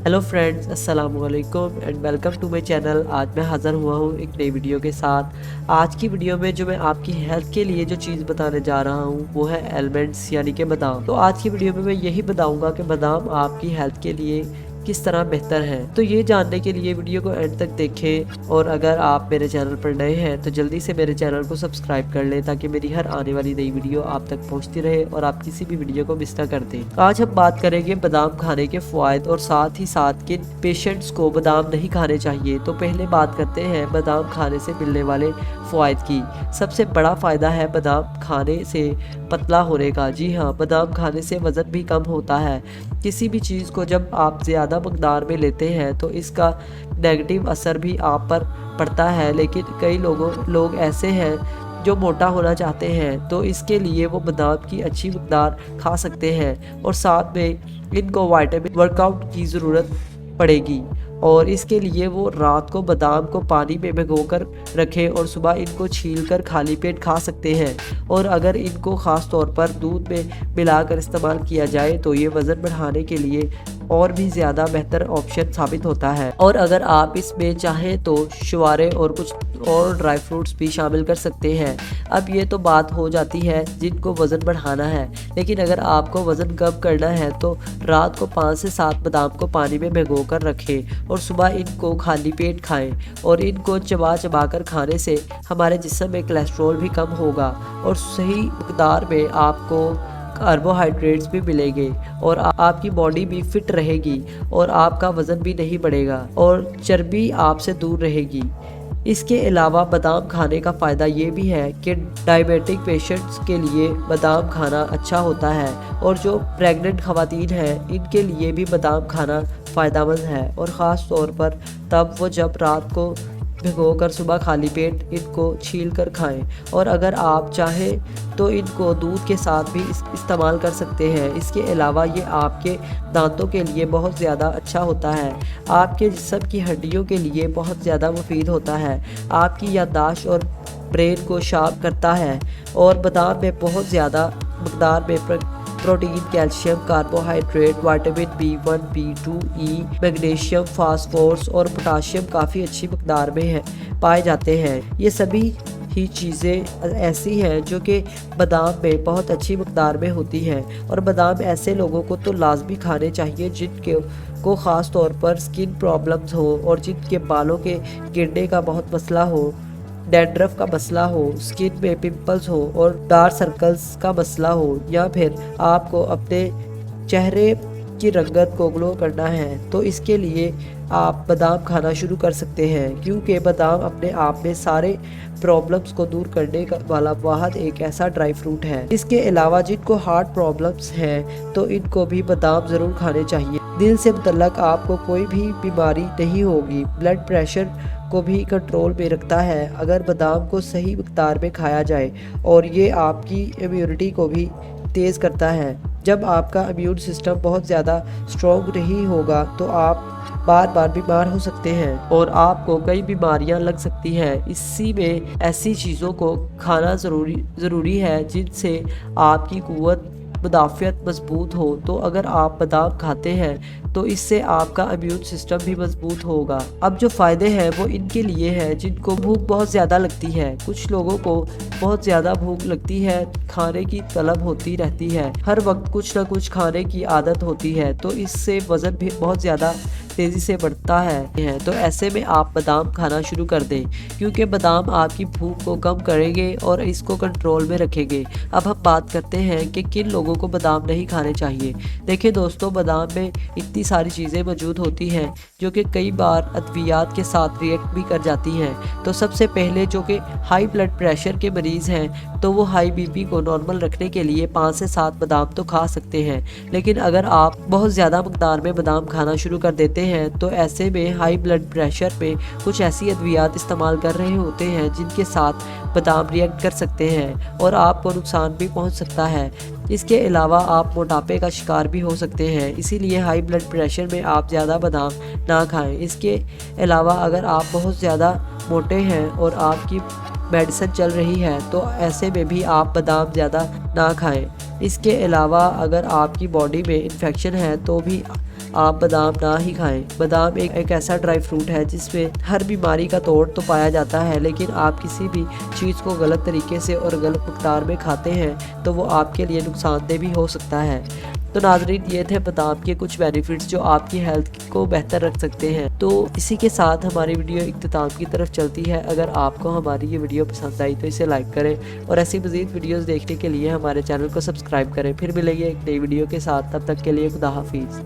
Hello friends, अस्सलाम वालेकुम and welcome to my channel. आज मैं हाज़िर हुआ हूँ एक नई वीडियो के साथ। आज की वीडियो में जो मैं आपकी हेल्थ के लिए जो चीज़ बताने जा रहा हूँ वो है एलिमेंट्स यानी कि बादाम। तो आज की वीडियो में मैं यही बताऊँगा कि बादाम आपकी हेल्थ के लिए किस तरह बेहतर है। तो ये जानने के लिए वीडियो को एंड तक देखें, और अगर आप मेरे चैनल पर नए हैं तो जल्दी से मेरे चैनल को सब्सक्राइब कर लें ताकि मेरी हर आने वाली नई वीडियो आप तक पहुंचती रहे और आप किसी भी वीडियो को मिस ना कर दें। आज हम बात करेंगे बादाम खाने के फ़वाइद और साथ ही साथ किन पेशेंट्स को बादाम नहीं खाने चाहिए। तो पहले बात करते हैं बादाम खाने से मिलने वाले फ़वाइद की। सबसे बड़ा फ़ायदा है बादाम खाने से पतला होने का। जी हाँ, बादाम खाने से वज़न भी कम होता है। किसी भी चीज़ को जब आप ज़्यादा मकदार में लेते हैं तो इसका नेगेटिव असर भी आप पर पड़ता है, लेकिन कई लोग ऐसे हैं जो मोटा होना चाहते हैं, तो इसके लिए वो बादाम की अच्छी मकदार खा सकते हैं और साथ में इनको विटामिन वर्कआउट की ज़रूरत पड़ेगी, और इसके लिए वो रात को बादाम को पानी में भिगोकर रखें और सुबह इनको छीलकर खाली पेट खा सकते हैं। और अगर इनको ख़ास तौर पर दूध में मिलाकर इस्तेमाल किया जाए तो ये वज़न बढ़ाने के लिए और भी ज़्यादा बेहतर ऑप्शन साबित होता है। और अगर आप इसमें चाहें तो शुआरे और कुछ और ड्राई फ्रूट्स भी शामिल कर सकते हैं। अब ये तो बात हो जाती है जिनको वज़न बढ़ाना है, लेकिन अगर आपको वज़न कम करना है तो रात को 5 से 7 बादाम को पानी में भिगो कर रखें और सुबह इनको खाली पेट खाएं। और इनको चबा चबा कर खाने से हमारे जिस्म में कोलेस्ट्रॉल भी कम होगा और सही मकदार में आपको कार्बोहाइड्रेट्स भी मिलेंगे और आपकी बॉडी भी फिट रहेगी और आपका वज़न भी नहीं बढ़ेगा और चर्बी आपसे दूर रहेगी। इसके अलावा बादाम खाने का फ़ायदा ये भी है कि डायबिटिक पेशेंट्स के लिए बादाम खाना अच्छा होता है, और जो प्रेग्नेंट ख़वातीन हैं इनके लिए भी बादाम खाना फ़ायदेमंद है, और ख़ास तौर पर तब वो जब रात को भिगोकर सुबह खाली पेट इनको छील कर खाएं। और अगर आप चाहें तो इनको दूध के साथ भी इस्तेमाल कर सकते हैं। इसके अलावा ये आपके दांतों के लिए बहुत ज़्यादा अच्छा होता है, आपके जिस्म की हड्डियों के लिए बहुत ज़्यादा मुफीद होता है, आपकी याददाश्त और ब्रेन को शार्प करता है। और बादाम में बहुत ज़्यादा मकदार में protein, calcium, carbohydrate, vitamin B1, B2, E, magnesium, phosphorus और पोटाशियम काफ़ी अच्छी मकदार में पाए जाते हैं। ये सभी ही चीज़ें ऐसी हैं जो कि बादाम में बहुत अच्छी मकदार में होती हैं, और बादाम ऐसे लोगों को तो लाजमी खाने चाहिए जिनके को ख़ास तौर पर स्किन प्रॉब्लम्स हो और जिनके बालों के गिरने का बहुत मसला हो, डैंड्रफ का मसला हो, स्किन में पिंपल्स हो और डार्क सर्कल्स का मसला हो, या फिर आपको अपने चेहरे की रंगत को ग्लो करना है, तो इसके लिए आप बादाम खाना शुरू कर सकते हैं, क्योंकि बादाम अपने आप में सारे प्रॉब्लम्स को दूर करने वाला वाहद एक ऐसा ड्राई फ्रूट है। इसके अलावा जिनको हार्ट प्रॉब्लम्स हैं तो इनको भी बादाम ज़रूर खाने चाहिए। दिल से मुतल्लक आपको कोई भी बीमारी नहीं होगी। ब्लड प्रेशर को भी कंट्रोल में रखता है अगर बादाम को सही मकदार में खाया जाए, और ये आपकी इम्यूनिटी को भी तेज़ करता है। जब आपका इम्यून सिस्टम बहुत ज़्यादा स्ट्रॉन्ग नहीं होगा तो आप बार बार बीमार हो सकते हैं और आपको कई बीमारियां लग सकती हैं। इसी में ऐसी चीज़ों को खाना ज़रूरी है जिनसे आपकी कुव्वत मुदाफ़ियत मजबूत हो। तो अगर आप बादाम खाते हैं तो इससे आपका इम्यून सिस्टम भी मजबूत होगा। अब जो फ़ायदे हैं वो इनके लिए हैं जिनको भूख बहुत ज़्यादा लगती है। कुछ लोगों को बहुत ज़्यादा भूख लगती है, खाने की तलब होती रहती है, हर वक्त कुछ ना कुछ खाने की आदत होती है, तो इससे वज़न भी बहुत ज़्यादा तेज़ी से बढ़ता है। तो ऐसे में आप बादाम खाना शुरू कर दें, क्योंकि बादाम आपकी भूख को कम करेंगे और इसको कंट्रोल में रखेंगे। अब हम बात करते हैं कि किन लोगों को बादाम नहीं खाने चाहिए। देखिए दोस्तों, बादाम में इतनी सारी चीज़ें मौजूद होती हैं जो कि कई बार अद्वियात के साथ रिएक्ट भी कर जाती हैं। तो सबसे पहले जो कि हाई ब्लड प्रेशर के मरीज़ हैं तो वो हाई BP को नॉर्मल रखने के लिए 5 से 7 बादाम तो खा सकते हैं, लेकिन अगर आप बहुत ज़्यादा मकदार में बादाम खाना शुरू कर देते हैं तो ऐसे में हाई ब्लड प्रेशर पे कुछ ऐसी अद्वियात इस्तेमाल कर रहे होते हैं जिनके साथ बादाम रिएक्ट कर सकते हैं और आपको नुकसान भी पहुंच सकता है। इसके अलावा आप मोटापे का शिकार भी हो सकते हैं, इसीलिए हाई ब्लड प्रेशर में आप ज़्यादा बादाम ना खाएं। इसके अलावा अगर आप बहुत ज़्यादा मोटे हैं और आपकी मेडिसिन चल रही है तो ऐसे में भी आप बादाम ज़्यादा ना खाएं। इसके अलावा अगर आपकी बॉडी में इन्फेक्शन है तो भी आप बादाम ना ही खाएं। बादाम एक ऐसा ड्राई फ्रूट है जिसमें हर बीमारी का तोड़ तो पाया जाता है, लेकिन आप किसी भी चीज़ को गलत तरीके से और गलत मकदार में खाते हैं तो वो आपके लिए नुकसानदेह भी हो सकता है। तो नाज़रीन, ये थे बादाम के कुछ बेनिफिट्स जो आपकी हेल्थ को बेहतर रख सकते हैं। तो इसी के साथ हमारी वीडियो इख्तिताम की तरफ चलती है। अगर आपको हमारी ये वीडियो पसंद आई तो इसे लाइक करें और ऐसी मज़ीद वीडियोस देखने के लिए हमारे चैनल को सब्सक्राइब करें। फिर मिलेंगे एक नई वीडियो के साथ, तब तक के लिए खुदा हाफिज़।